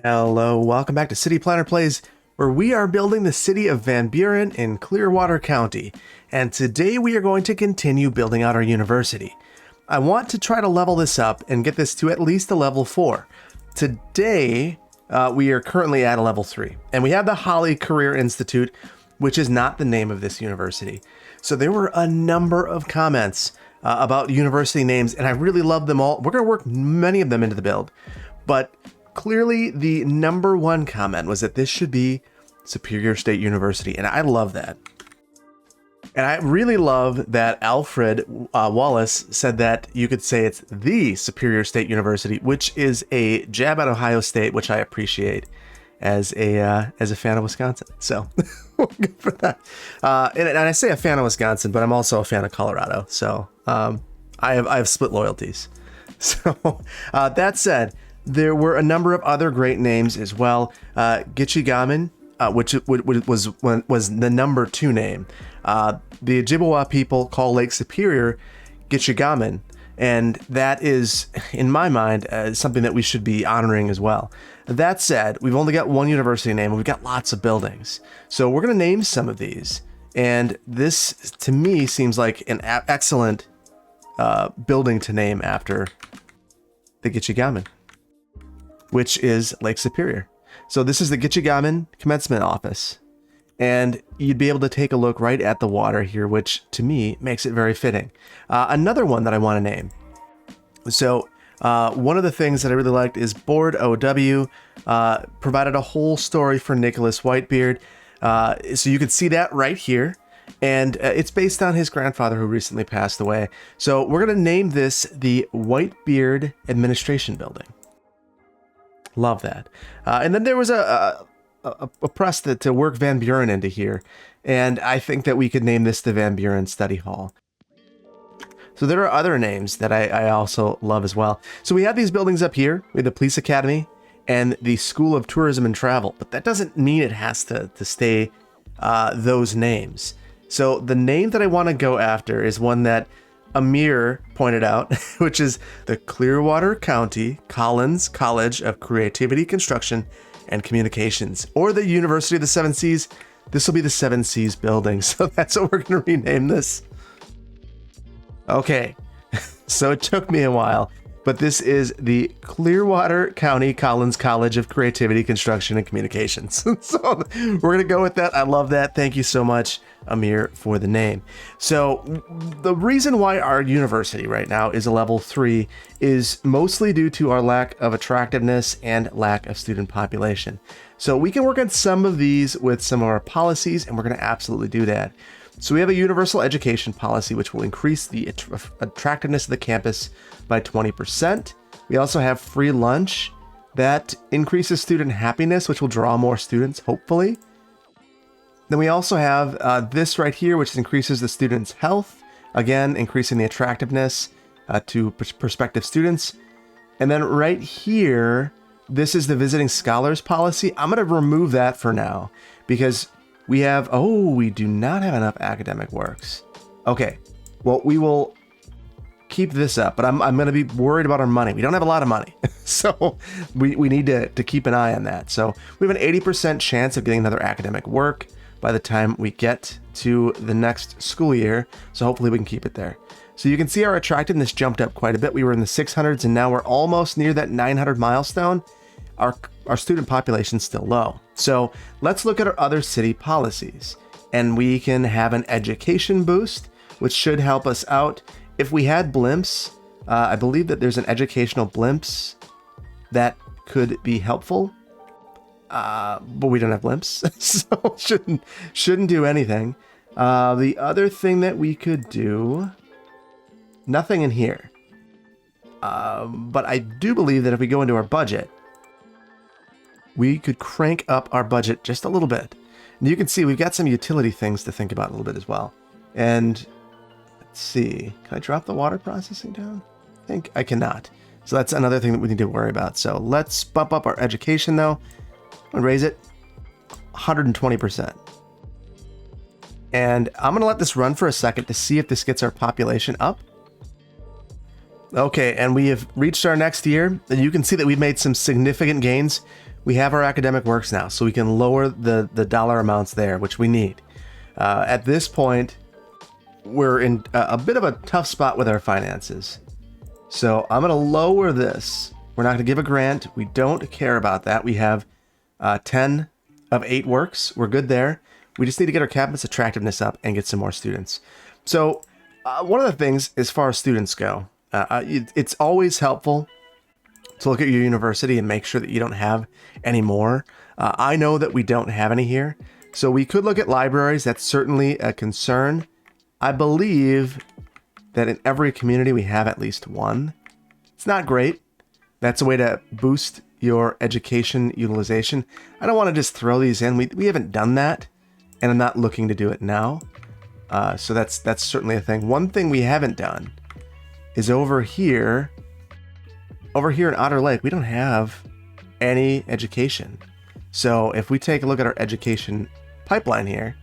Hello, welcome back to City Planner Plays, where we are building the city of Van Buren in Clearwater County. And today we are going to continue building out our university. I want to try to level this up and get this to at least a level 4. Today, we are currently at a level 3. And we have the Holly Career Institute, which is not the name of this university. So there were a number of comments about university names, and I really love them all. We're going to work many of them into the build. But clearly, the number one comment was that this should be Superior State University, and I love that. And I really love that Alfred Wallace said that you could say it's the Superior State University, which is a jab at Ohio State, which I appreciate as a fan of Wisconsin. So good for that. And I say a fan of Wisconsin, but I'm also a fan of Colorado. So I have split loyalties. So that said, there were a number of other great names as well. Gichigamen, which was the number 2 name. The Ojibwa people call Lake Superior Gichigamen, and that is, in my mind, something that we should be honoring as well. That said, we've only got one university name, and we've got lots of buildings. So we're going to name some of these, and this, to me, seems like an excellent building to name after the Gichigamen, which is Lake Superior. So this is the Gichigamen Commencement Office. And you'd be able to take a look right at the water here, which to me makes it very fitting. Another one that I want to name. So one of the things that I really liked is Board OW provided a whole story for Nicholas Whitebeard. So you can see that right here. And it's based on his grandfather who recently passed away. So we're going to name this the Whitebeard Administration Building. Love that. And then there was a press to work Van Buren into here. And I think that we could name this the Van Buren Study Hall. So there are other names that I also love as well. So we have these buildings up here. We have the Police Academy and the School of Tourism and Travel. But that doesn't mean it has to stay those names. So the name that I want to go after is one that Amir pointed out, which is the Clearwater County Collins College of Creativity, Construction, and Communications, or the University of the Seven Seas. This will be the Seven Seas building, so that's what we're going to rename this. Okay, so it took me a while, but this is the Clearwater County Collins College of Creativity, Construction, and Communications. So we're going to go with that. I love that. Thank you so much, Amir, for the name. So the reason why our university right now is a level 3 is mostly due to our lack of attractiveness and lack of student population. So we can work on some of these with some of our policies, and we're going to absolutely do that. So we have a universal education policy, which will increase the attractiveness of the campus by 20%. We also have free lunch that increases student happiness, which will draw more students, hopefully. Then we also have this right here, which increases the students' health, again, increasing the attractiveness to prospective students. And then right here, this is the visiting scholars policy. I'm going to remove that for now because we have, we do not have enough academic works. Okay, well, we will keep this up, but I'm going to be worried about our money. We don't have a lot of money, so we need to keep an eye on that. So we have an 80% chance of getting another academic work by the time we get to the next school year. So hopefully we can keep it there. So you can see our attractiveness jumped up quite a bit. We were in the 600s and now we're almost near that 900 milestone. Our student population's still low. So let's look at our other city policies, and we can have an education boost, which should help us out. If we had blimps, I believe that there's an educational blimps that could be helpful. But we don't have blimps, so shouldn't do anything. The other thing that we could do, nothing in here. But I do believe that if we go into our budget, we could crank up our budget just a little bit. And you can see we've got some utility things to think about a little bit as well. And let's see, can I drop the water processing down? I think I cannot. So that's another thing that we need to worry about. So let's bump up our education though. And raise it 120%. And I'm going to let this run for a second to see if this gets our population up. Okay, and we have reached our next year, and you can see that we've made some significant gains. We have our academic works now, so we can lower the dollar amounts there, which we need. At this point, we're in a bit of a tough spot with our finances. So I'm going to lower this. We're not going to give a grant. We don't care about that. We have 10 of 8 works. We're good there. We just need to get our campus attractiveness up and get some more students. So one of the things as far as students go, it's always helpful to look at your university and make sure that you don't have any more. I know that we don't have any here. So we could look at libraries. That's certainly a concern. I believe that in every community we have at least one. It's not great. That's a way to boost your education utilization. I don't want to just throw these in. We haven't done that, and I'm not looking to do it now. So that's certainly a thing. One thing we haven't done is over here in Otter Lake, we don't have any education. So if we take a look at our education pipeline here,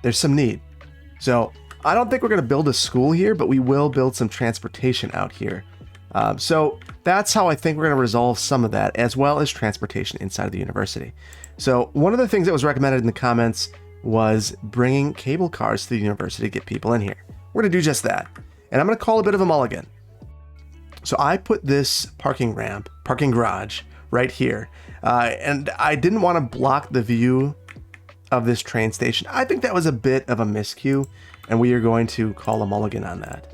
there's some need. So I don't think we're going to build a school here, but we will build some transportation out here. So that's how I think we're going to resolve some of that, as well as transportation inside of the university. So one of the things that was recommended in the comments was bringing cable cars to the university to get people in here. We're going to do just that. And I'm going to call a bit of a mulligan. So I put this parking garage right here. And I didn't want to block the view of this train station. I think that was a bit of a miscue, and we are going to call a mulligan on that.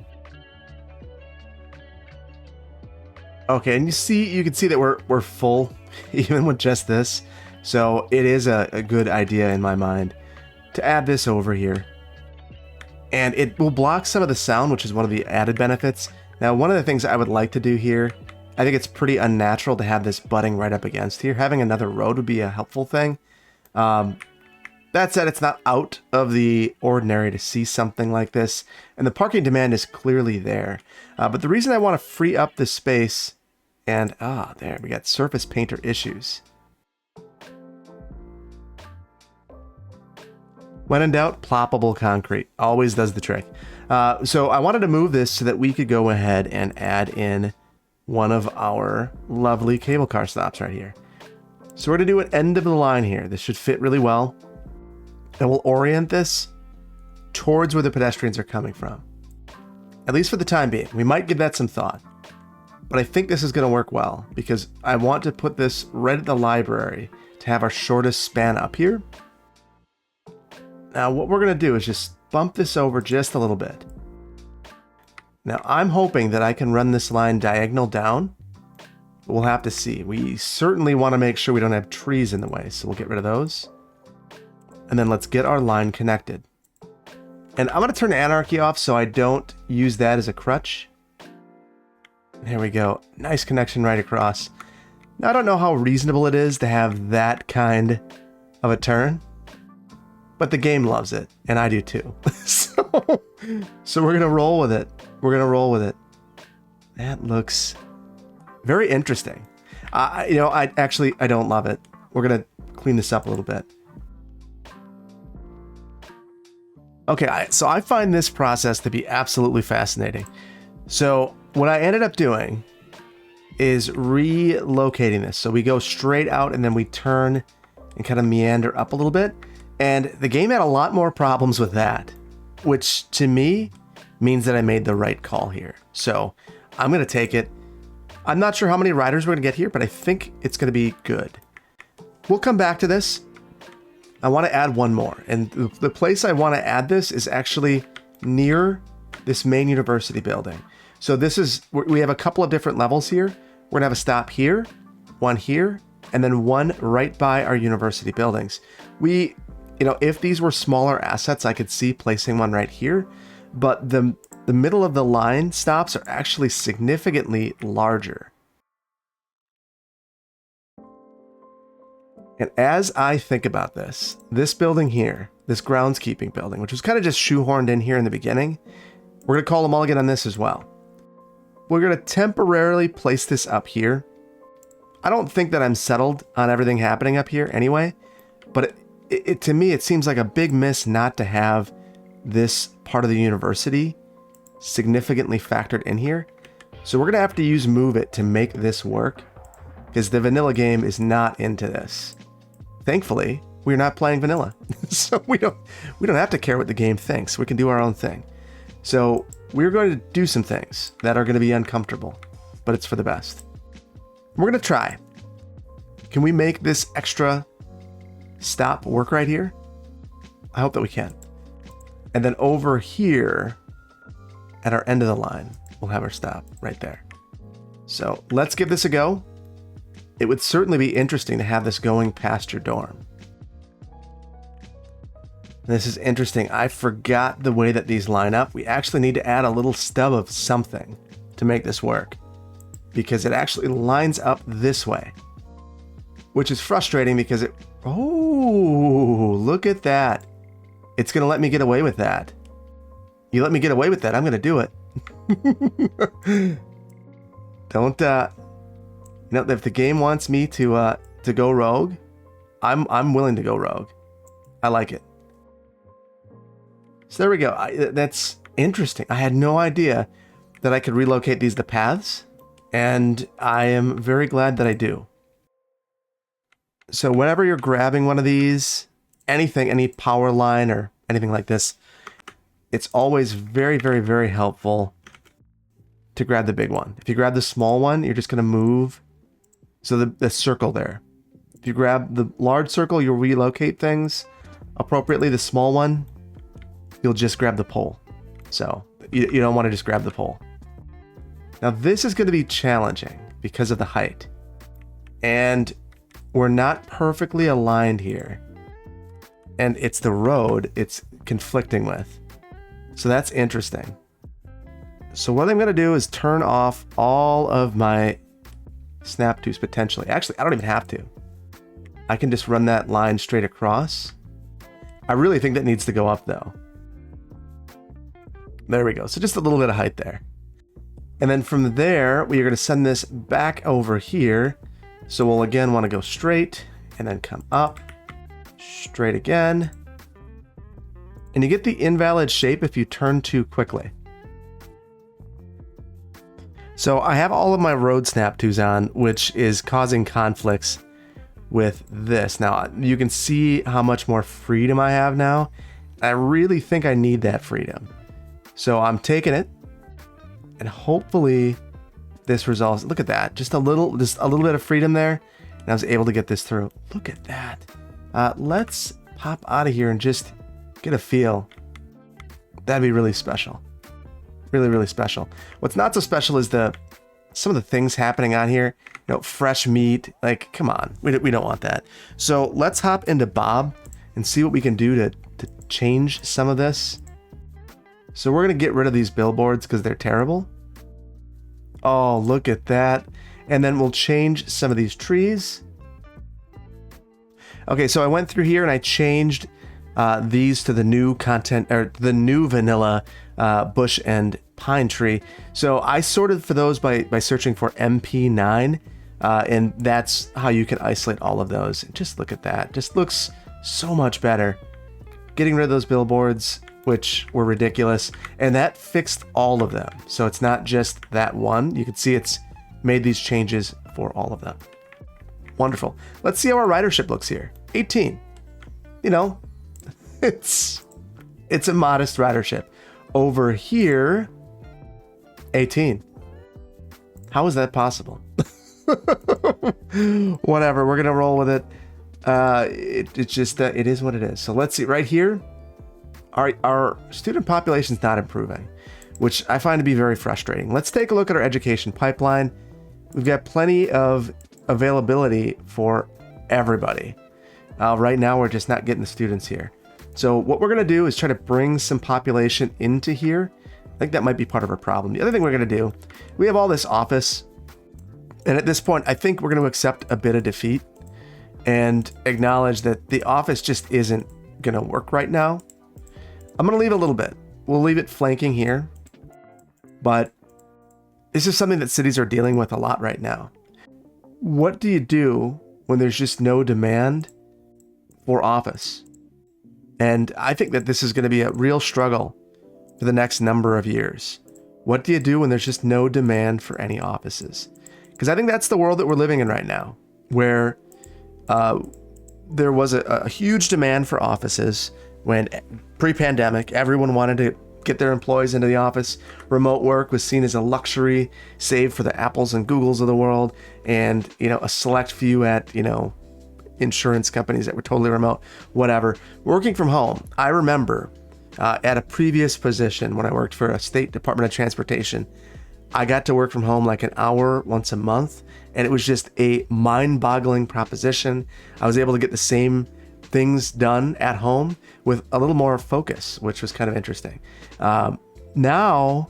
Okay, and you can see that we're full even with just this. So it is a good idea in my mind to add this over here. And it will block some of the sound, which is one of the added benefits. Now, one of the things I would like to do here, I think it's pretty unnatural to have this butting right up against here. Having another road would be a helpful thing. That said, it's not out of the ordinary to see something like this, and the parking demand is clearly there. But the reason I want to free up the space, and there, we got surface painter issues. When in doubt, ploppable concrete always does the trick. So I wanted to move this so that we could go ahead and add in one of our lovely cable car stops right here. So we're going to do an end of the line here. This should fit really well. And we'll orient this towards where the pedestrians are coming from. At least for the time being. We might give that some thought. But I think this is going to work well because I want to put this right at the library to have our shortest span up here. Now what we're going to do is just bump this over just a little bit. Now I'm hoping that I can run this line diagonal down. But we'll have to see. We certainly want to make sure we don't have trees in the way, so we'll get rid of those. And then let's get our line connected. And I'm going to turn anarchy off so I don't use that as a crutch. There we go. Nice connection right across. Now, I don't know how reasonable it is to have that kind of a turn, but the game loves it, and I do too. So we're going to roll with it. We're going to roll with it. That looks very interesting. I don't love it. We're going to clean this up a little bit. Okay, so I find this process to be absolutely fascinating. So what I ended up doing is relocating this. So we go straight out and then we turn and kind of meander up a little bit. And the game had a lot more problems with that, which to me means that I made the right call here. So I'm going to take it. I'm not sure how many riders we're going to get here, but I think it's going to be good. We'll come back to this. I want to add one more. And the place I want to add this is actually near this main university building. So we have a couple of different levels here. We're going to have a stop here, one here, and then one right by our university buildings. If these were smaller assets, I could see placing one right here, but the middle of the line stops are actually significantly larger. And as I think about this building here, this groundskeeping building, which was kind of just shoehorned in here in the beginning, we're going to call a mulligan on this as well. We're going to temporarily place this up here. I don't think that I'm settled on everything happening up here anyway, but to me, it seems like a big miss not to have this part of the university significantly factored in here. So we're going to have to use Move It to make this work, because the vanilla game is not into this. Thankfully, we're not playing vanilla. So we don't have to care what the game thinks. We can do our own thing. So we're going to do some things that are going to be uncomfortable, but it's for the best. We're going to try. Can we make this extra stop work right here? I hope that we can. And then over here at our end of the line, we'll have our stop right there. So let's give this a go. It would certainly be interesting to have this going past your dorm. This is interesting. I forgot the way that these line up. We actually need to add a little stub of something to make this work, because it actually lines up this way, which is frustrating because it... Oh, look at that. It's going to let me get away with that. You let me get away with that, I'm going to do it. Don't, you know, if the game wants me to go rogue, I'm willing to go rogue. I like it. So there we go. That's interesting. I had no idea that I could relocate these to paths, and I am very glad that I do. So whenever you're grabbing one of these, anything, any power line or anything like this, it's always very, very, very helpful to grab the big one. If you grab the small one, you're just going to move. So the circle there. If you grab the large circle, you'll relocate things appropriately. The small one, you'll just grab the pole. So you don't want to just grab the pole. Now this is going to be challenging because of the height. And we're not perfectly aligned here. And it's the road it's conflicting with. So that's interesting. So what I'm going to do is turn off all of my snap twos potentially. Actually, I don't even have to. I can just run that line straight across. I really think that needs to go up though. There we go. So just a little bit of height there. And then from there, we are going to send this back over here. So we'll again want to go straight and then come up, straight again. And you get the invalid shape if you turn too quickly. So I have all of my road snap twos on, which is causing conflicts with this. Now you can see how much more freedom I have now. I really think I need that freedom. So I'm taking it, and hopefully this resolves. Look at that. Just a little bit of freedom there. And I was able to get this through. Look at that. Let's pop out of here and just get a feel. That'd be really special. Really, really special. What's not so special is some of the things happening on here. You know, fresh meat. Like, come on. We don't want that. So let's hop into Bob and see what we can do to change some of this. So we're going to get rid of these billboards because they're terrible. Oh, look at that. And then we'll change some of these trees. Okay, so I went through here and I changed these to the new content, or the new vanilla bush and pine tree. So I sorted for those by searching for MP9, and that's how you can isolate all of those. Just look at that. Just looks so much better. Getting rid of those billboards, which were ridiculous, and that fixed all of them. So it's not just that one. You can see it's made these changes for all of them. Wonderful. Let's see how our ridership looks here. 18. You know, it's a modest ridership. Over here, 18. How is that possible? Whatever, we're gonna roll with it. It's just that it is what it is. So let's see right here. Our student population is not improving, which I find to be very frustrating. Let's take a look at our education pipeline. We've got plenty of availability for everybody. Right now, we're just not getting the students here. So what we're going to do is try to bring some population into here. I think that might be part of our problem. The other thing we're going to do, we have all this office. And at this point, I think we're going to accept a bit of defeat and acknowledge that the office just isn't going to work right now. I'm going to leave a little bit. We'll leave it flanking here. But this is something that cities are dealing with a lot right now. What do you do when there's just no demand for office? And I think that this is going to be a real struggle for the next number of years. What do you do when there's just no demand for any offices? Because I think that's the world that we're living in right now, where there was a huge demand for offices when pre-pandemic, everyone wanted to get their employees into the office. Remote work was seen as a luxury, save for the Apples and Googles of the world, and a select few at insurance companies that were totally remote. Whatever. Working from home, I remember at a previous position when I worked for a state Department of Transportation, I got to work from home like an hour once a month, and it was just a mind-boggling proposition. I was able to get the same things done at home with a little more focus, which was kind of interesting. Now,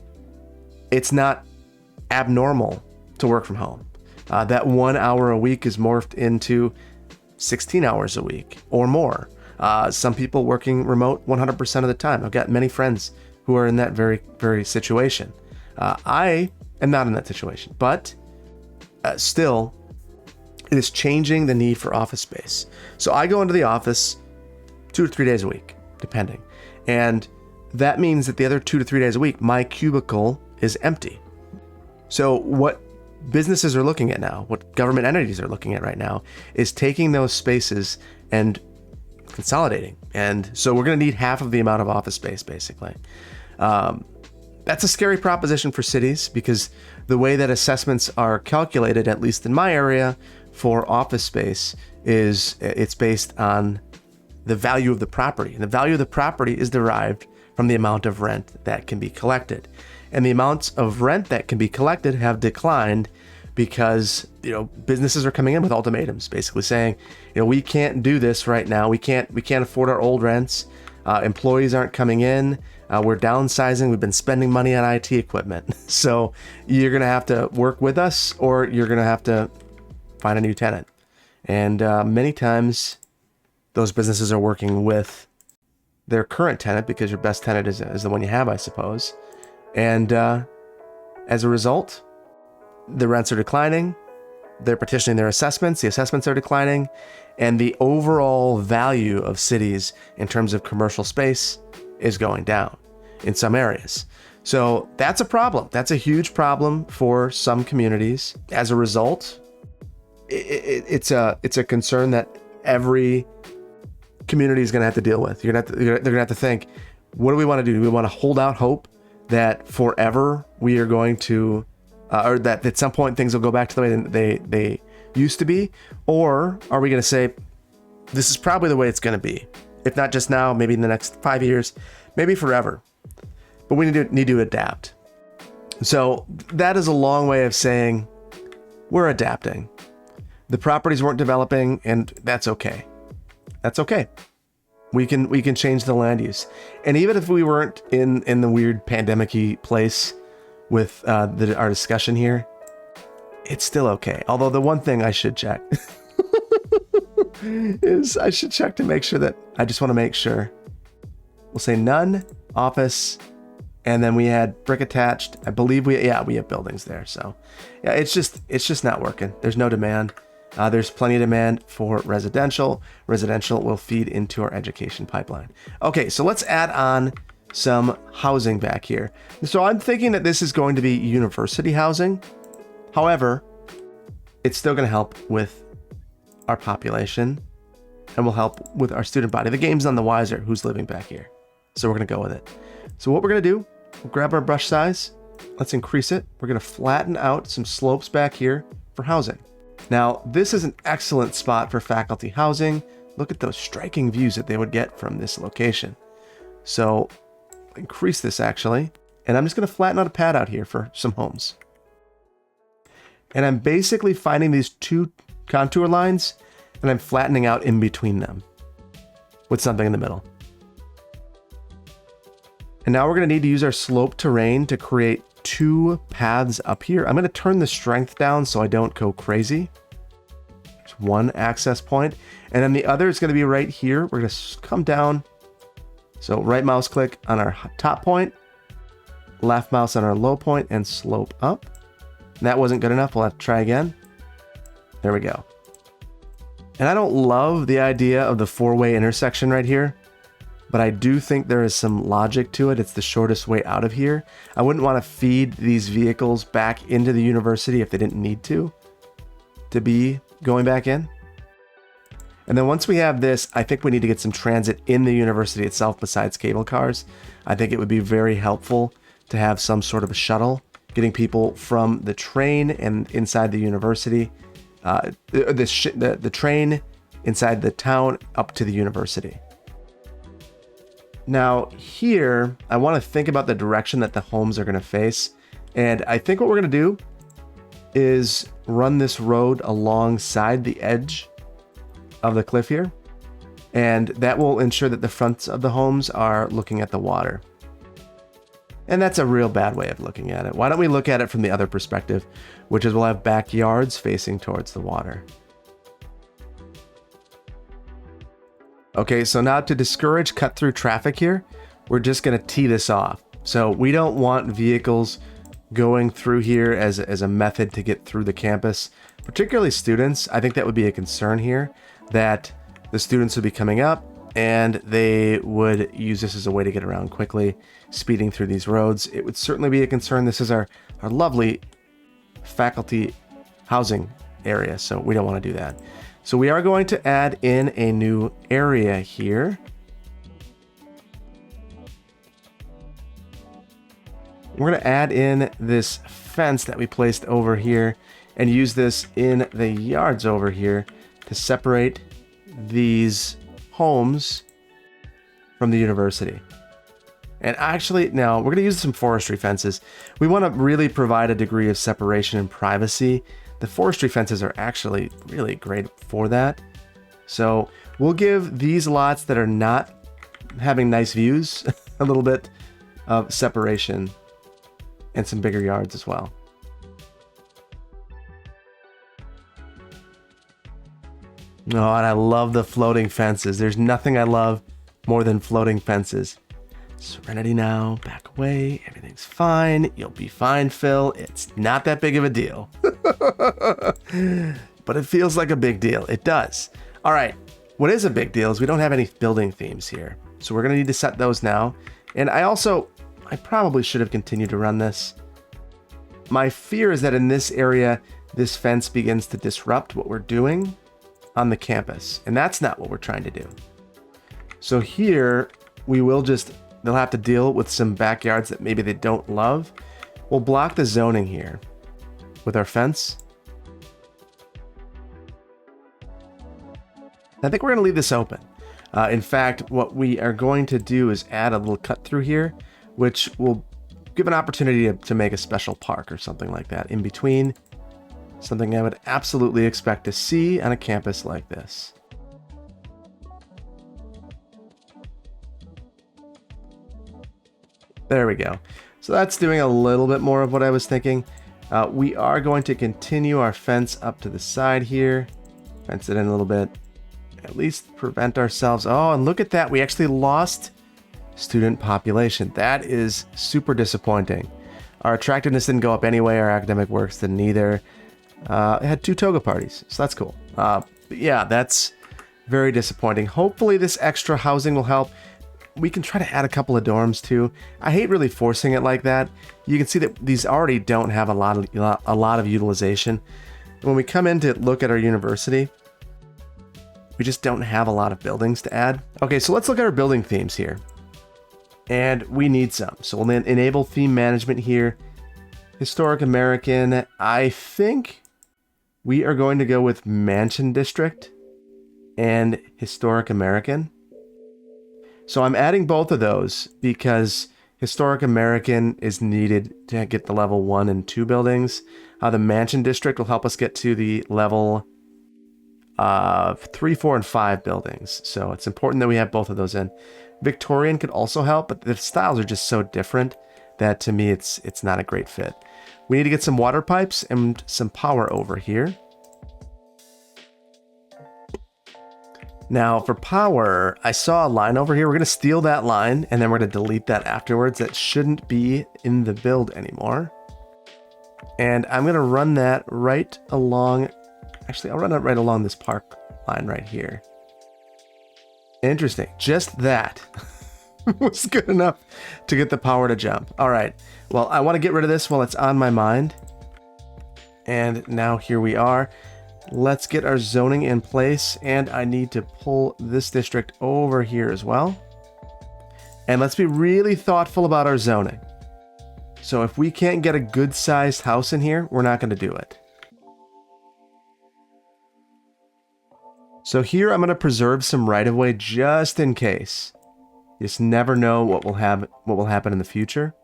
it's not abnormal to work from home. That 1 hour a week is morphed into 16 hours a week or more. Some people working remote 100% of the time. I've got many friends who are in that very, very situation. I am not in that situation, but still, it is changing the need for office space. So I go into the office 2 to 3 days a week, depending. And that means that the other 2 to 3 days a week, my cubicle is empty. So what businesses are looking at now, what government entities are looking at right now, is taking those spaces and consolidating. And so we're going to need half of the amount of office space, basically. That's a scary proposition for cities, because the way that assessments are calculated, at least in my area, for office space is it's based on the value of the property. And the value of the property is derived from the amount of rent that can be collected. And the amounts of rent that can be collected have declined because businesses are coming in with ultimatums, basically saying, we can't do this right now. We can't afford our old rents. Employees aren't coming in. We're downsizing. We've been spending money on IT equipment. So you're going to have to work with us, or you're going to have to find a new tenant. And many times those businesses are working with their current tenant, because your best tenant is the one you have, I suppose. And as a result, the rents are declining. They're petitioning their assessments. The assessments are declining. And the overall value of cities in terms of commercial space is going down in some areas. So that's a problem. That's a huge problem for some communities. As a result, it's a concern that every community is going to have to deal with. They're going to have to think, what do we want to do? Do we want to hold out hope that forever we are going to, or that at some point things will go back to the way they used to be? Or are we going to say, this is probably the way it's going to be? If not just now, maybe in the next 5 years, maybe forever. But we need to adapt. So that is a long way of saying we're adapting. The properties weren't developing, and that's okay. That's okay. We can change the land use. And even if we weren't in the weird pandemic-y place with our discussion here, it's still okay. Although the one thing I should check is I should check to make sure that I just want to make sure. We'll say none, office, and then we had brick attached. I believe we have buildings there. So yeah, it's just not working. There's no demand. There's plenty of demand for residential. Residential will feed into our education pipeline. Okay, so let's add on some housing back here. So I'm thinking that this is going to be university housing. However, it's still going to help with our population and will help with our student body. The game's none the wiser who's living back here. So we're going to go with it. So what we're going to do, we'll grab our brush size. Let's increase it. We're going to flatten out some slopes back here for housing. Now, this is an excellent spot for faculty housing. Look at those striking views that they would get from this location. So increase this actually. And I'm just going to flatten out a pad out here for some homes. And I'm basically finding these two contour lines and I'm flattening out in between them with something in the middle. And now we're going to need to use our slope terrain to create two paths up here. I'm going to turn the strength down so I don't go crazy. There's one access point. And then the other is going to be right here. We're going to come down. So right mouse click on our top point, left mouse on our low point, and slope up. And that wasn't good enough. We'll have to try again. There we go. And I don't love the idea of the four-way intersection right here, but I do think there is some logic to it. It's the shortest way out of here. I wouldn't want to feed these vehicles back into the university if they didn't need to be going back in. And then once we have this, I think we need to get some transit in the university itself besides cable cars. I think it would be very helpful to have some sort of a shuttle getting people from the train and inside the university, the train inside the town up to the university. Now here, I want to think about the direction that the homes are going to face. And I think what we're going to do is run this road alongside the edge of the cliff here. And that will ensure that the fronts of the homes are looking at the water. And that's a real bad way of looking at it. Why don't we look at it from the other perspective, which is we'll have backyards facing towards the water. Okay, so now to discourage cut-through traffic here, we're just going to tee this off. So we don't want vehicles going through here as a method to get through the campus, particularly students. I think that would be a concern here, that the students would be coming up and they would use this as a way to get around quickly, speeding through these roads. It would certainly be a concern. This is our lovely faculty housing area, so we don't want to do that. So we are going to add in a new area here. We're going to add in this fence that we placed over here and use this in the yards over here to separate these homes from the university. And actually, now we're going to use some forestry fences. We want to really provide a degree of separation and privacy. The forestry fences are actually really great for that. So we'll give these lots that are not having nice views a little bit of separation and some bigger yards as well. Oh, and I love the floating fences. There's nothing I love more than floating fences. Serenity now, back away, everything's fine. You'll be fine, Phil. It's not that big of a deal. But it feels like a big deal. It does. All right, what is a big deal is we don't have any building themes here. So we're gonna need to set those now. And I probably should have continued to run this. My fear is that in this area, this fence begins to disrupt what we're doing on the campus. And that's not what we're trying to do. So here, they'll have to deal with some backyards that maybe they don't love. We'll block the zoning here with our fence. I think we're going to leave this open. In fact, what we are going to do is add a little cut through here, which will give an opportunity to make a special park or something like that in between. Something I would absolutely expect to see on a campus like this. There we go. So that's doing a little bit more of what I was thinking. We are going to continue our fence up to the side here. Fence it in a little bit. At least prevent ourselves. Oh, and look at that. We actually lost student population. That is super disappointing. Our attractiveness didn't go up anyway. Our academic works didn't either. It had 2 toga parties, so that's cool. But yeah, that's very disappointing. Hopefully this extra housing will help. We can try to add a couple of dorms too. I hate really forcing it like that. You can see that these already don't have a lot of utilization. When we come in to look at our university, we just don't have a lot of buildings to add. Okay, so let's look at our building themes here. And we need some. So we'll enable theme management here. Historic American. I think we are going to go with Mansion District and Historic American. So I'm adding both of those because Historic American is needed to get the level 1 and 2 buildings. The Mansion District will help us get to the level 3, 4, and 5 buildings. So it's important that we have both of those in. Victorian could also help, but the styles are just so different that to me it's not a great fit. We need to get some water pipes and some power over here. Now for power, I saw a line over here. We're going to steal that line and then we're going to delete that afterwards. That shouldn't be in the build anymore. And I'm going to run that right along. Actually, I'll run it right along this park line right here. Interesting. Just that. was good enough to get the power to jump. All right. Well, I want to get rid of this while it's on my mind. And now here we are. Let's get our zoning in place. And I need to pull this district over here as well. And let's be really thoughtful about our zoning. So if we can't get a good sized house in here, we're not going to do it. So here I'm going to preserve some right-of-way just in case. You just never know what will happen in the future.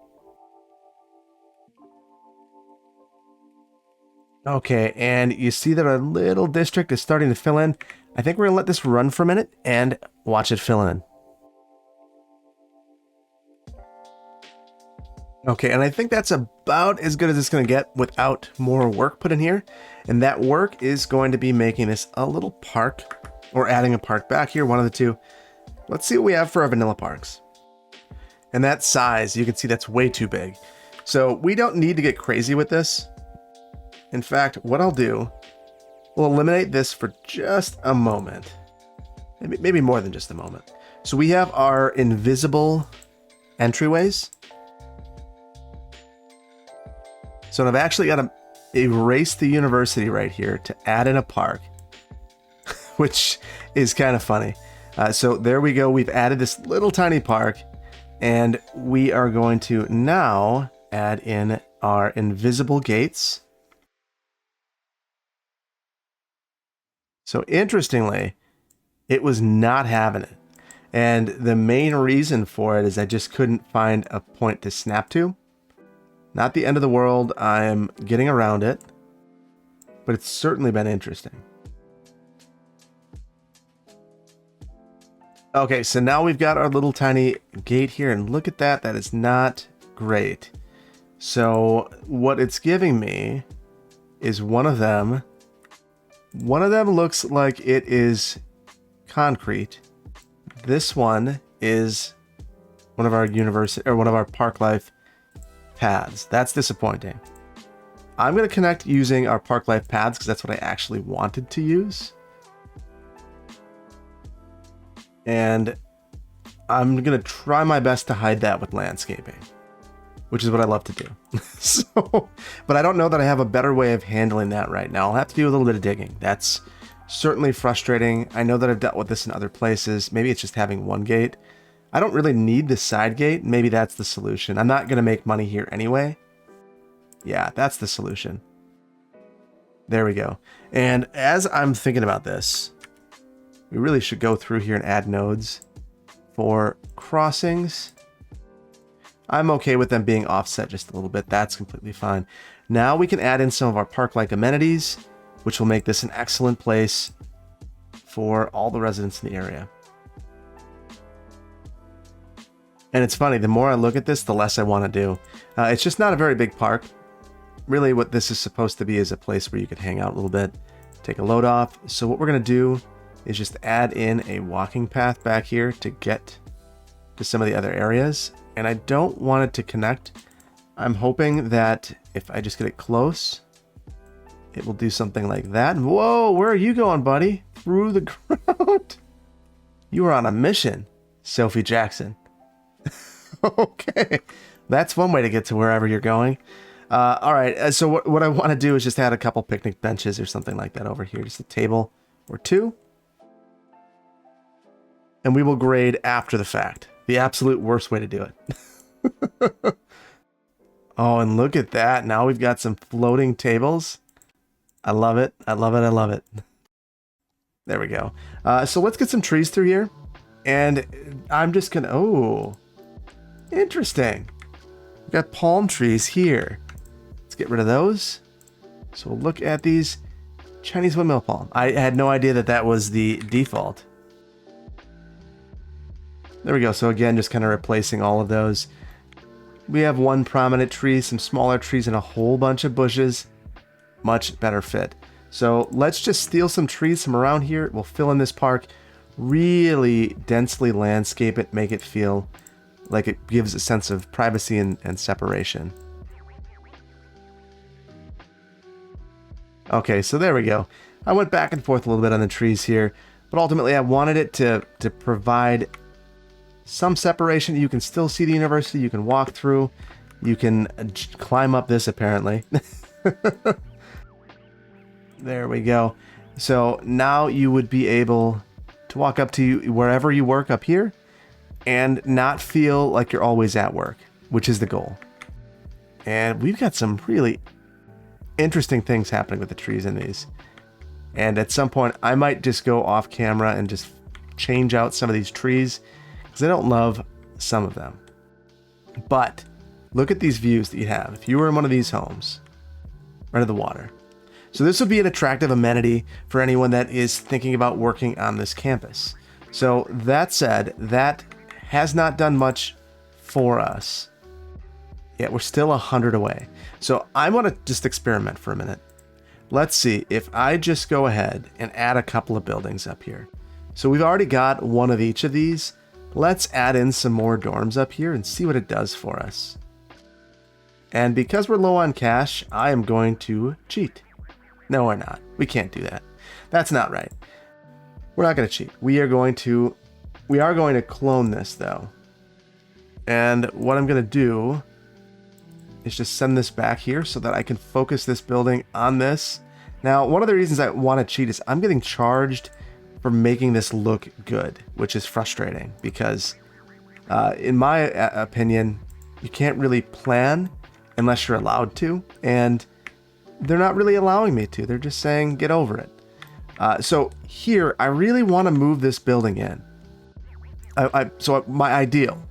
Okay, and you see that our little district is starting to fill in. I think we're going to let this run for a minute and watch it fill in. Okay, and I think that's about as good as it's going to get without more work put in here. And that work is going to be making this a little park, or adding a park back here, one of the two. Let's see what we have for our vanilla parks. And that size, you can see that's way too big. So we don't need to get crazy with this. In fact, what I'll do, we'll eliminate this for just a moment. Maybe more than just a moment. So we have our invisible entryways. So I've actually got to erase the university right here to add in a park, which is kind of funny. So there we go. We've added this little tiny park, and we are going to now add in our invisible gates. So interestingly, it was not having it. And the main reason for it is I just couldn't find a point to snap to. Not the end of the world. I'm getting around it, but it's certainly been interesting. Okay, so now we've got our little tiny gate here, and look at that. That is not great. So what it's giving me is one of them. One of them looks like it is concrete. This one is one of our university or one of our park life paths. That's disappointing. I'm going to connect using our park life paths because that's what I actually wanted to use. And I'm going to try my best to hide that with landscaping, which is what I love to do. But I don't know that I have a better way of handling that right now. I'll have to do a little bit of digging. That's certainly frustrating. I know that I've dealt with this in other places. Maybe it's just having one gate. I don't really need the side gate. Maybe that's the solution. I'm not going to make money here anyway. Yeah, that's the solution. There we go. And as I'm thinking about this, we really should go through here and add nodes for crossings. I'm okay with them being offset just a little bit. That's completely fine. Now we can add in some of our park-like amenities, which will make this an excellent place for all the residents in the area. And it's funny, the more I look at this, the less I want to do. It's just not a very big park. Really what this is supposed to be is a place where you could hang out a little bit, take a load off. So what we're going to do is just add in a walking path back here to get to some of the other areas. And I don't want it to connect. I'm hoping that if I just get it close, it will do something like that. Whoa, where are you going, buddy? Through the ground. You are on a mission, Sophie Jackson. Okay, that's one way to get to wherever you're going. All right, so what I want to do is just add a couple picnic benches or something like that over here. Just a table or two. And we will grade after the fact. The absolute worst way to do it. Oh, and look at that. Now we've got some floating tables. I love it. I love it. I love it. There we go. So let's get some trees through here. And I'm just going to... Oh, interesting. We've got palm trees here. Let's get rid of those. So we'll look at these Chinese windmill palm. I had no idea that that was the default. There we go. So again, just kind of replacing all of those. We have one prominent tree, some smaller trees, and a whole bunch of bushes. Much better fit. So let's just steal some trees from around here. We'll fill in this park, really densely landscape it, make it feel like it gives a sense of privacy and separation. Okay, so there we go. I went back and forth a little bit on the trees here, but ultimately I wanted it to provide some separation. You can still see the university. You can walk through. You can climb up this, apparently. There we go. So now you would be able to walk up to wherever you work up here and not feel like you're always at work, which is the goal. And we've got some really interesting things happening with the trees in these. And at some point, I might just go off camera and just change out some of these trees because I don't love some of them. But look at these views that you have. If you were in one of these homes, right at the water. So this would be an attractive amenity for anyone that is thinking about working on this campus. So that said, that has not done much for us. Yet we're still 100 away. So I want to just experiment for a minute. Let's see if I just go ahead and add a couple of buildings up here. So we've already got one of each of these. Let's add in some more dorms up here and see what it does for us. And because we're low on cash, I am going to cheat. No, we're not. We can't do that. That's not right. We're not going to cheat. We are going to clone this though. And what I'm going to do is just send this back here so that I can focus this building on this. Now, one of the reasons I want to cheat is I'm getting charged for making this look good, which is frustrating because in my opinion, you can't really plan unless you're allowed to. And they're not really allowing me to. They're just saying, get over it. So here, I really want to move this building in. So my ideal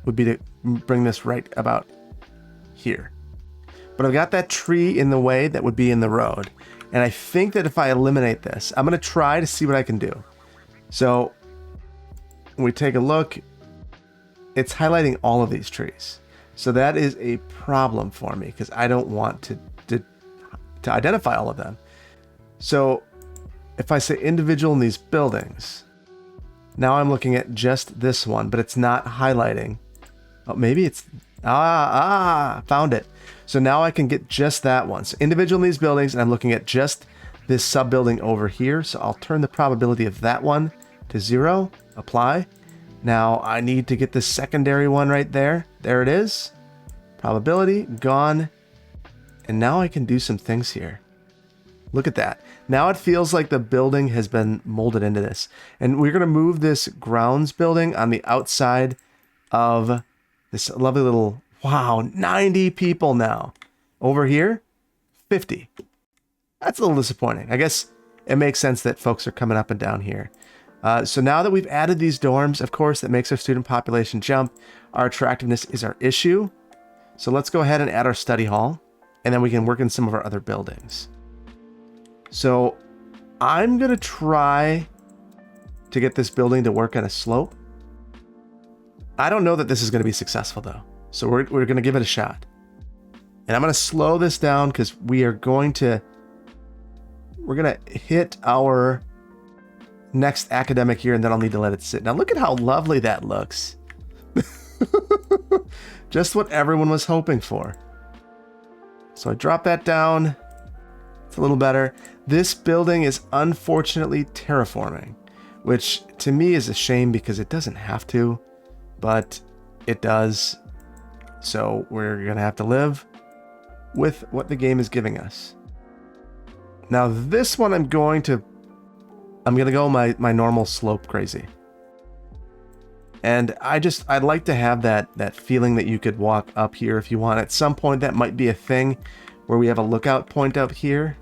would be to bring this right about here. But I've got that tree in the way that would be in the road. And I think that if I eliminate this, I'm going to try to see what I can do. So when we take a look, it's highlighting all of these trees. So that is a problem for me because I don't want to identify all of them. So if I say individual in these buildings, now I'm looking at just this one, but it's not highlighting. Oh, maybe it's, found it. So now I can get just that one. So individual in these buildings, and I'm looking at just this sub building over here. So I'll turn the probability of that one to 0, apply. Now I need to get the secondary one right there. There it is. Probability gone. And now I can do some things here. Look at that. Now it feels like the building has been molded into this. And we're going to move this grounds building on the outside of this lovely little, wow, 90 people now. Over here, 50. That's a little disappointing. I guess it makes sense that folks are coming up and down here. So now that we've added these dorms, of course, that makes our student population jump. Our attractiveness is our issue. So let's go ahead and add our study hall. And then we can work in some of our other buildings. So I'm going to try to get this building to work on a slope. I don't know that this is going to be successful though. So we're going to give it a shot. And I'm going to slow this down because we're going to hit our next academic year and then I'll need to let it sit. Now look at how lovely that looks. Just what everyone was hoping for. So I drop that down. It's a little better. This building is unfortunately terraforming, which to me is a shame because it doesn't have to, but it does. So we're going to have to live with what the game is giving us. Now this one I'm going to go my normal slope crazy. And I'd like to have that feeling that you could walk up here if you want. At some point, that might be a thing where we have a lookout point up here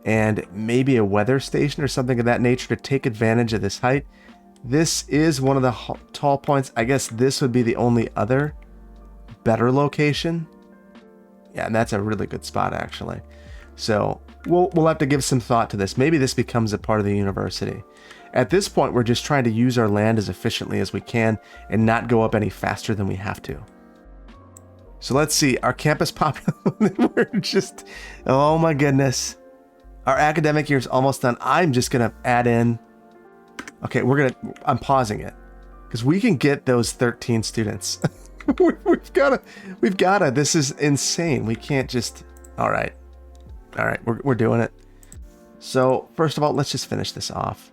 and maybe a weather station or something of that nature to take advantage of this height. This is one of the tall points. I guess this would be the only other better location. Yeah, and that's a really good spot actually. So we'll have to give some thought to this. Maybe this becomes a part of the university. At this point, we're just trying to use our land as efficiently as we can and not go up any faster than we have to. So let's see, our campus population, we're just, oh my goodness. Our academic year's almost done. I'm just gonna add in, okay, I'm pausing it because we can get those 13 students. we've gotta, this is insane. We can't just, all right, we're doing it. So first of all, let's just finish this off.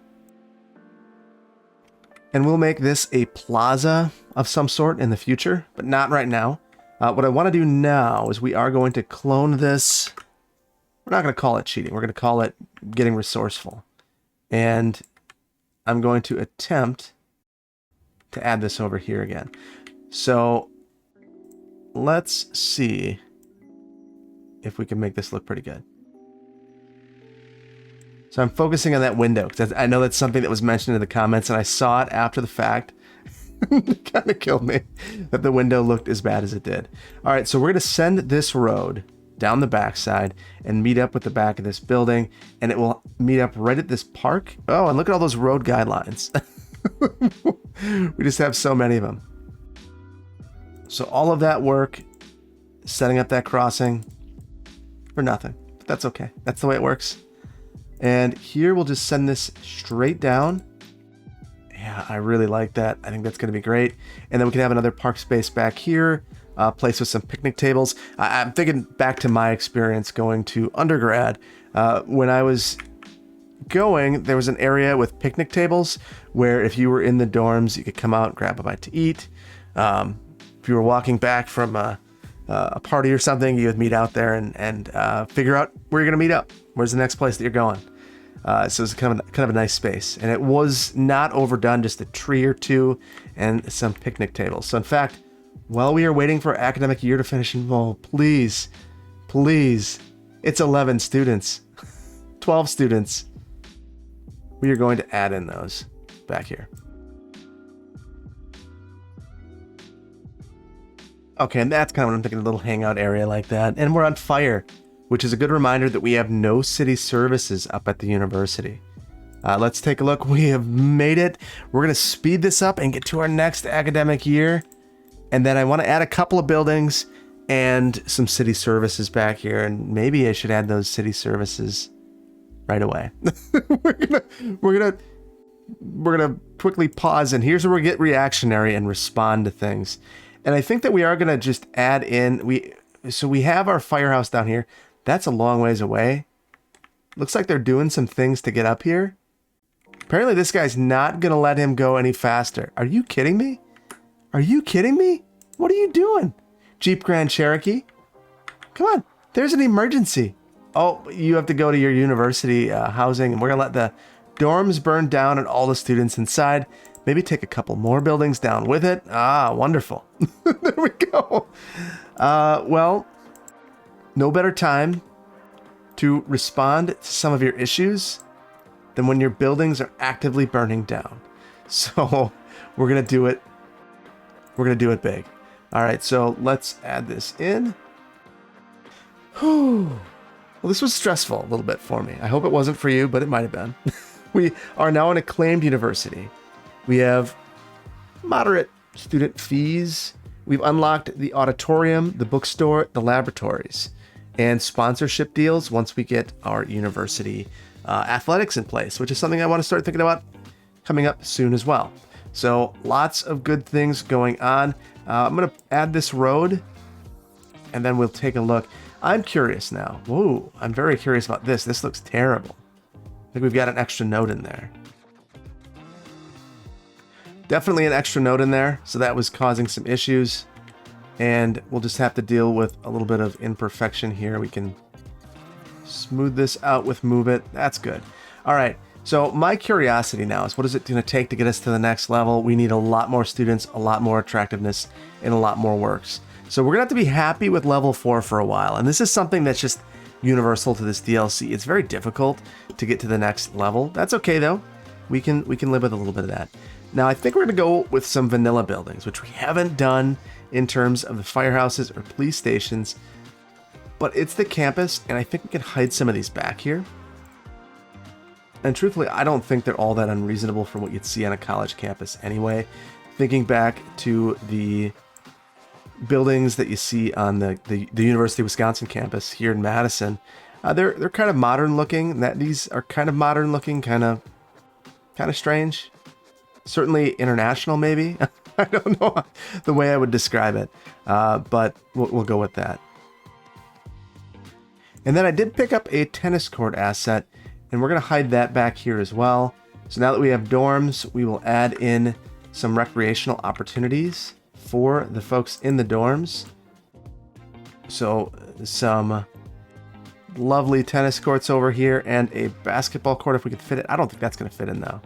And we'll make this a plaza of some sort in the future, but not right now. What I want to do now is we are going to clone this. We're not going to call it cheating. We're going to call it getting resourceful. And I'm going to attempt to add this over here again. So let's see if we can make this look pretty good. So I'm focusing on that window because I know that's something that was mentioned in the comments, and I saw it after the fact. It kind of killed me that the window looked as bad as it did. All right, so we're going to send this road down the backside and meet up with the back of this building, and it will meet up right at this park. Oh, and look at all those road guidelines. We just have so many of them. So all of that work, setting up that crossing for nothing. But that's okay. That's the way it works. And here we'll just send this straight down. Yeah, I really like that. I think that's going to be great. And then we can have another park space back here, place with some picnic tables. I'm thinking back to my experience going to undergrad. When I was going, there was an area with picnic tables where if you were in the dorms, you could come out and grab a bite to eat. If you were walking back from a party or something, you would meet out there and figure out where you're going to meet up. Where's the next place that you're going? So it's kind of a nice space, and it was not overdone. Just a tree or two and some picnic tables. So in fact, while we are waiting for our academic year to finish, please, it's 11 students, 12 students. We are going to add in those back here. Okay, and that's kind of what I'm thinking, a little hangout area like that. And we're on fire, which is a good reminder that we have no city services up at the university. Let's take a look. We have made it. We're going to speed this up and get to our next academic year. And then I want to add a couple of buildings and some city services back here. And maybe I should add those city services right away. We're gonna quickly pause, and here's where we get reactionary and respond to things. And I think that we are gonna just add in, we have our firehouse down here. That's a long ways away. Looks like they're doing some things to get up here. Apparently this guy's not gonna let him go any faster. Are you kidding me? Are you kidding me? What are you doing? Jeep Grand Cherokee? Come on, there's an emergency. Oh, you have to go to your university housing, and we're gonna let the dorms burn down and all the students inside. Maybe take a couple more buildings down with it. Ah, wonderful. There we go. Well, no better time to respond to some of your issues than when your buildings are actively burning down. So we're gonna do it. We're gonna do it big. All right, so let's add this in. Whew. Well, this was stressful a little bit for me. I hope it wasn't for you, but it might have been. We are now an acclaimed university. We have moderate student fees. We've unlocked the auditorium, the bookstore, the laboratories, and sponsorship deals once we get our university athletics in place, which is something I want to start thinking about coming up soon as well. So lots of good things going on. I'm going to add this road, and then we'll take a look. I'm curious now. Whoa, I'm very curious about this. This looks terrible. I think we've got an extra note in there. Definitely an extra note in there, so that was causing some issues. And we'll just have to deal with a little bit of imperfection here. We can smooth this out with Move It. That's good. All right, so my curiosity now is, what is it going to take to get us to the next level? We need a lot more students, a lot more attractiveness, and a lot more works. So we're going to have to be happy with level 4 for a while. And this is something that's just universal to this DLC. It's very difficult to get to the next level. That's okay though. We can live with a little bit of that. Now I think we're going to go with some vanilla buildings, which we haven't done in terms of the firehouses or police stations, but it's the campus, and I think we can hide some of these back here. And truthfully, I don't think they're all that unreasonable for what you'd see on a college campus anyway. Thinking back to the buildings that you see on the University of Wisconsin campus here in Madison, they're kind of modern looking. These are kind of modern looking, kind of strange. Certainly international, maybe. I don't know the way I would describe it, but we'll go with that. And then I did pick up a tennis court asset, and we're going to hide that back here as well. So now that we have dorms, we will add in some recreational opportunities for the folks in the dorms. So some lovely tennis courts over here and a basketball court if we could fit it. I don't think that's going to fit in though.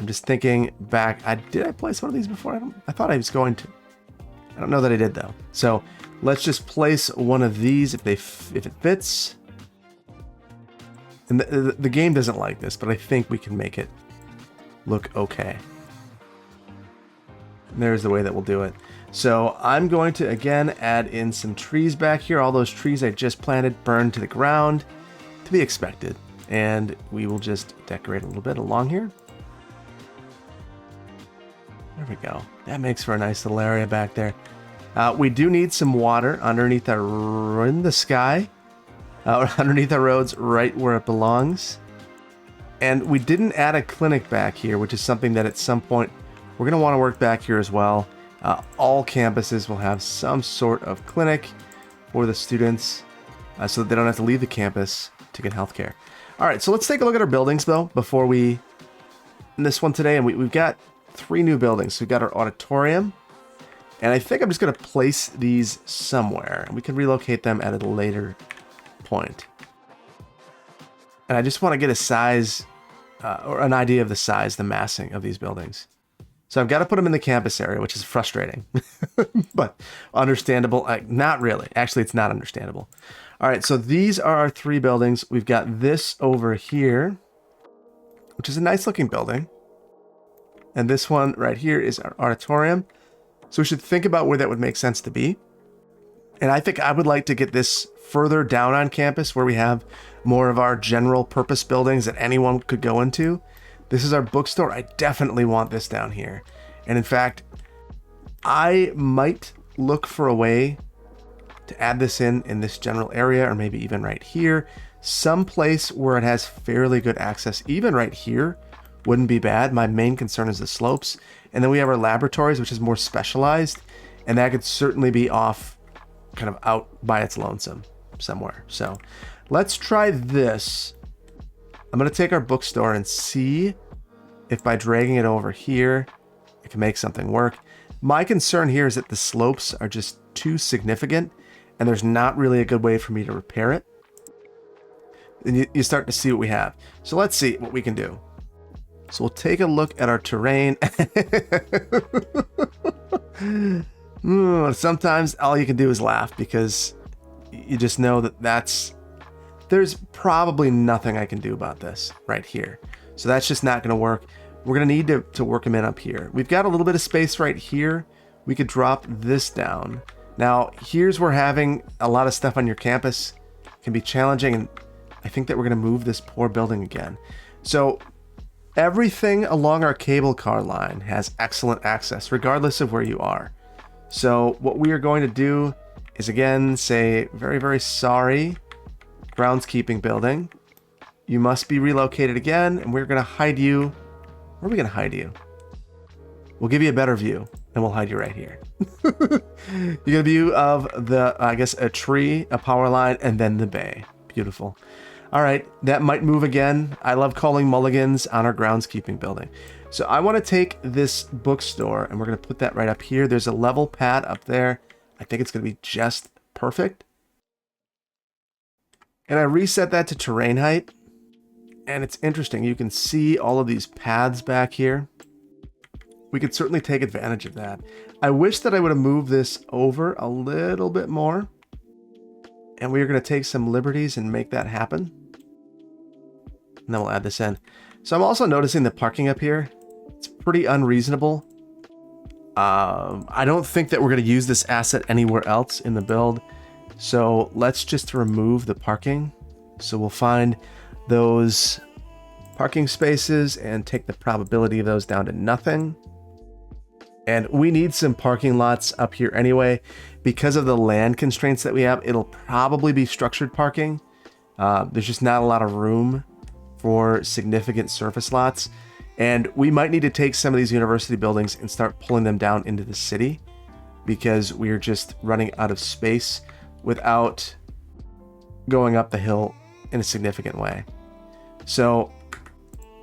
I'm just thinking back. Did I place one of these before? I thought I was going to. I don't know that I did though. So let's just place one of these if it fits. And the game doesn't like this, but I think we can make it look okay. And there's the way that we'll do it. So I'm going to, again, add in some trees back here. All those trees I just planted burned to the ground, to be expected. And we will just decorate a little bit along here. There we go. That makes for a nice little area back there. We do need some water underneath in the sky. Underneath our roads, right where it belongs. And we didn't add a clinic back here, which is something that at some point we're going to want to work back here as well. All campuses will have some sort of clinic for the students so that they don't have to leave the campus to get healthcare. All right, so let's take a look at our buildings, though, before we in this one today. And we've got 3 new buildings. So we've got our auditorium. And I think I'm just going to place these somewhere. And we can relocate them at a later point. And I just want to get a size or an idea of the size, the massing of these buildings. So I've got to put them in the campus area, which is frustrating, but understandable. Not really. Actually, it's not understandable. All right, so these are our 3 buildings. We've got this over here, which is a nice looking building. And this one right here is our auditorium. So we should think about where that would make sense to be. And I think I would like to get this further down on campus where we have more of our general purpose buildings that anyone could go into. This is our bookstore. I definitely want this down here. And in fact, I might look for a way to add this in this general area, or maybe even right here, some place where it has fairly good access. Even right here wouldn't be bad. My main concern is the slopes. And then we have our laboratories, which is more specialized, and that could certainly be off kind of out by its lonesome somewhere. So let's try this. I'm going to take our bookstore and see if by dragging it over here, I can make something work. My concern here is that the slopes are just too significant and there's not really a good way for me to repair it. And you start to see what we have. So let's see what we can do. So we'll take a look at our terrain. Sometimes all you can do is laugh because you just know that there's probably nothing I can do about this right here. So that's just not going to work. We're going to need to work them in up here. We've got a little bit of space right here. We could drop this down. Now, here's where having a lot of stuff on your campus can be challenging. And I think that we're going to move this poor building again. So everything along our cable car line has excellent access, regardless of where you are. So what we are going to do is, again, say, very, very sorry, groundskeeping building. You must be relocated again, and we're going to hide you. Where are we going to hide you? We'll give you a better view, and we'll hide you right here. You get a view of a tree, a power line, and then the bay. Beautiful. All right, that might move again. I love calling mulligans on our groundskeeping building. So I want to take this bookstore, and we're going to put that right up here. There's a level pad up there. I think it's going to be just perfect. And I reset that to terrain height. And it's interesting. You can see all of these paths back here. We could certainly take advantage of that. I wish that I would have moved this over a little bit more. And we are going to take some liberties and make that happen. And then we'll add this in. So I'm also noticing the parking up here. It's pretty unreasonable. I don't think that we're going to use this asset anywhere else in the build. So let's just remove the parking. So we'll find those parking spaces and take the probability of those down to nothing. And we need some parking lots up here anyway. Because of the land constraints that we have, it'll probably be structured parking. There's just not a lot of room for significant surface lots. And we might need to take some of these university buildings and start pulling them down into the city because we're just running out of space without going up the hill in a significant way. So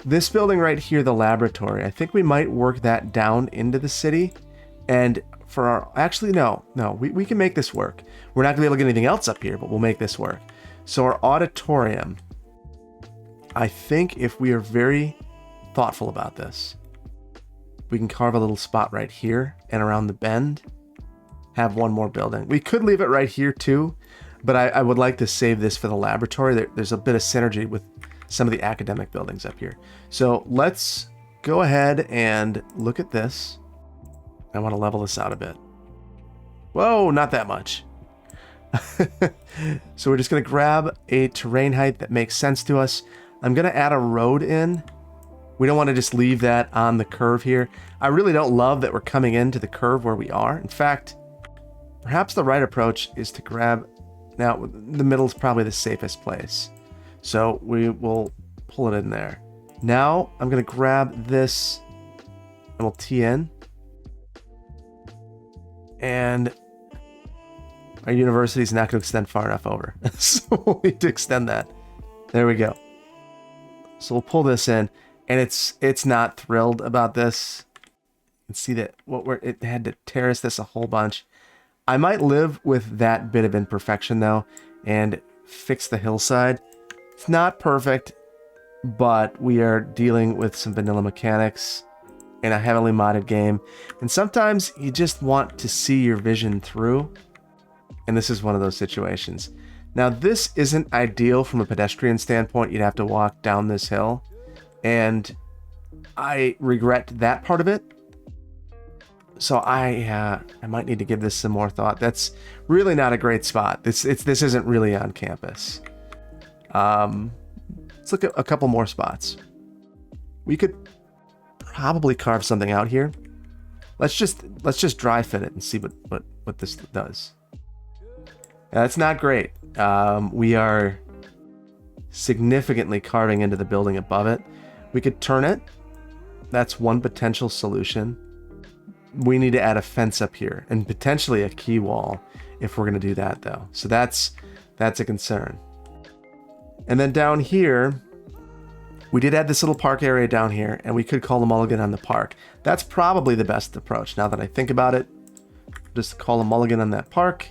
this building right here, the laboratory, I think we might work that down into the city. And for our, actually, no, we can make this work. We're not gonna be able to get anything else up here, but we'll make this work. So our auditorium, I think if we are very thoughtful about this, we can carve a little spot right here and around the bend, have one more building. We could leave it right here too, but I would like to save this for the laboratory. There's a bit of synergy with some of the academic buildings up here. So let's go ahead and look at this. I want to level this out a bit. Whoa, not that much. So we're just going to grab a terrain height that makes sense to us. I'm going to add a road in. We don't want to just leave that on the curve here. I really don't love that we're coming into the curve where we are. In fact, perhaps the right approach is to grab... Now, the middle is probably the safest place. So we will pull it in there. Now, I'm going to grab this and we'll tee in. And our university is not going to extend far enough over. So we'll need to extend that. There we go. So we'll pull this in. And it's not thrilled about this. You can see that it had to terrace this a whole bunch. I might live with that bit of imperfection though and fix the hillside. It's not perfect, but we are dealing with some vanilla mechanics in a heavily modded game. And sometimes you just want to see your vision through. And this is one of those situations. Now this isn't ideal from a pedestrian standpoint. You'd have to walk down this hill. And I regret that part of it. So I might need to give this some more thought. That's really not a great spot. This isn't really on campus. Let's look at a couple more spots. We could probably carve something out here. Let's just dry fit it and see what this does. That's not great. We are significantly carving into the building above it. We could turn it. That's one potential solution. We need to add a fence up here and potentially a key wall if we're going to do that though. So that's a concern. And then down here, we did add this little park area down here and we could call a mulligan on the park. That's probably the best approach. Now that I think about it, just call a mulligan on that park,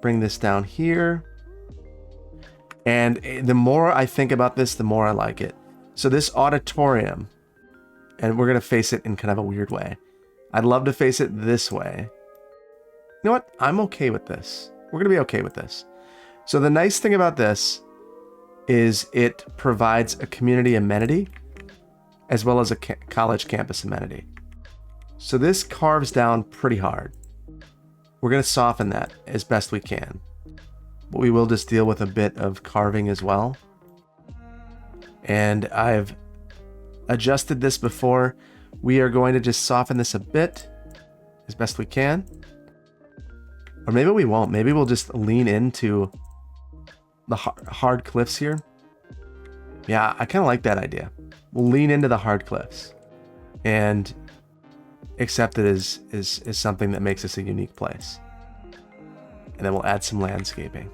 bring this down here. And the more I think about this, the more I like it. So this auditorium, and we're going to face it in kind of a weird way. I'd love to face it this way. You know what? I'm okay with this. We're going to be okay with this. So the nice thing about this is it provides a community amenity as well as a college campus amenity. So this carves down pretty hard. We're going to soften that as best we can. But we will just deal with a bit of carving as well. And I've adjusted this before. We are going to just soften this a bit as best we can. Or maybe we won't. Maybe we'll just lean into the hard cliffs here. Yeah, I kind of like that idea. We'll lean into the hard cliffs and accept it as something that makes us a unique place. And then we'll add some landscaping.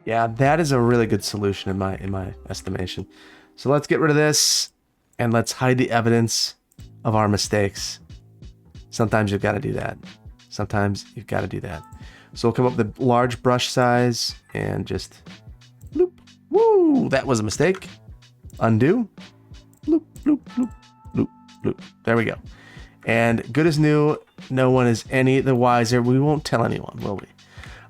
Yeah, that is a really good solution in my estimation. So let's get rid of this and let's hide the evidence of our mistakes. Sometimes you've got to do that. Sometimes you've got to do that. So we'll come up with a large brush size and just bloop. Woo, that was a mistake. Undo. Bloop, bloop, bloop, bloop, bloop. There we go. And good as new. No one is any the wiser. We won't tell anyone, will we?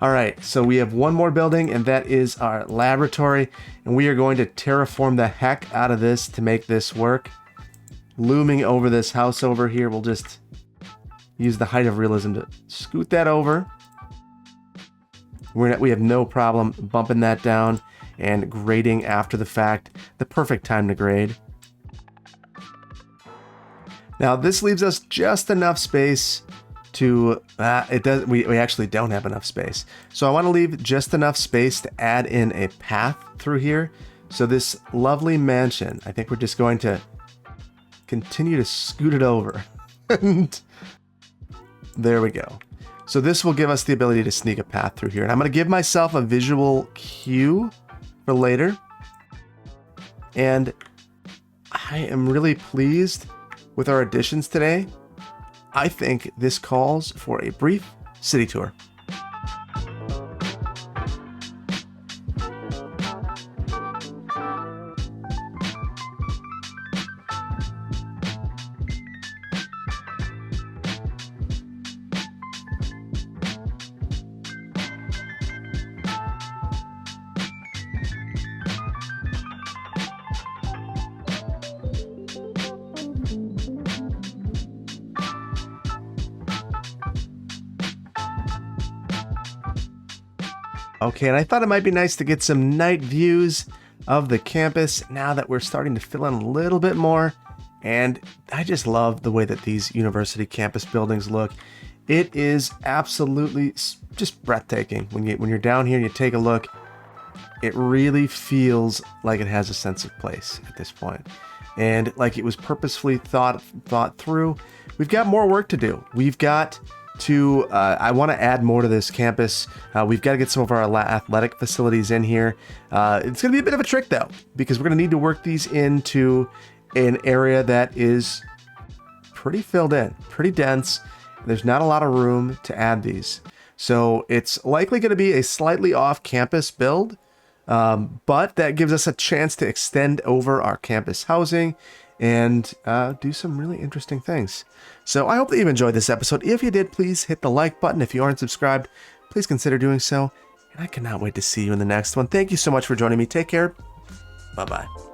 All right, so we have one more building, and that is our laboratory, and we are going to terraform the heck out of this to make this work. Looming over this house over here, we'll just use the height of realism to scoot that over. We have no problem bumping that down and grading after the fact. The perfect time to grade. Now, this leaves us just enough space to we actually don't have enough space. So I want to leave just enough space to add in a path through here. So this lovely mansion, I think we're just going to continue to scoot it over. And there we go. So this will give us the ability to sneak a path through here. And I'm going to give myself a visual cue for later. And I am really pleased with our additions today. I think this calls for a brief city tour. Okay, and I thought it might be nice to get some night views of the campus now that we're starting to fill in a little bit more. And I just love the way that these university campus buildings look. It is absolutely just breathtaking. When you're down here and you take a look, it really feels like it has a sense of place at this point. And like it was purposefully thought through. We've got more work to do. We've got to, I want to add more to this campus. We've got to get some of our athletic facilities in here. It's going to be a bit of a trick though, because we're going to need to work these into an area that is pretty filled in, pretty dense. There's not a lot of room to add these. So it's likely going to be a slightly off-campus build, but that gives us a chance to extend over our campus housing and do some really interesting things. So I hope that you've enjoyed this episode. If you did, please hit the like button. If you aren't subscribed, please consider doing so. And I cannot wait to see you in the next one. Thank you so much for joining me. Take care. Bye-bye.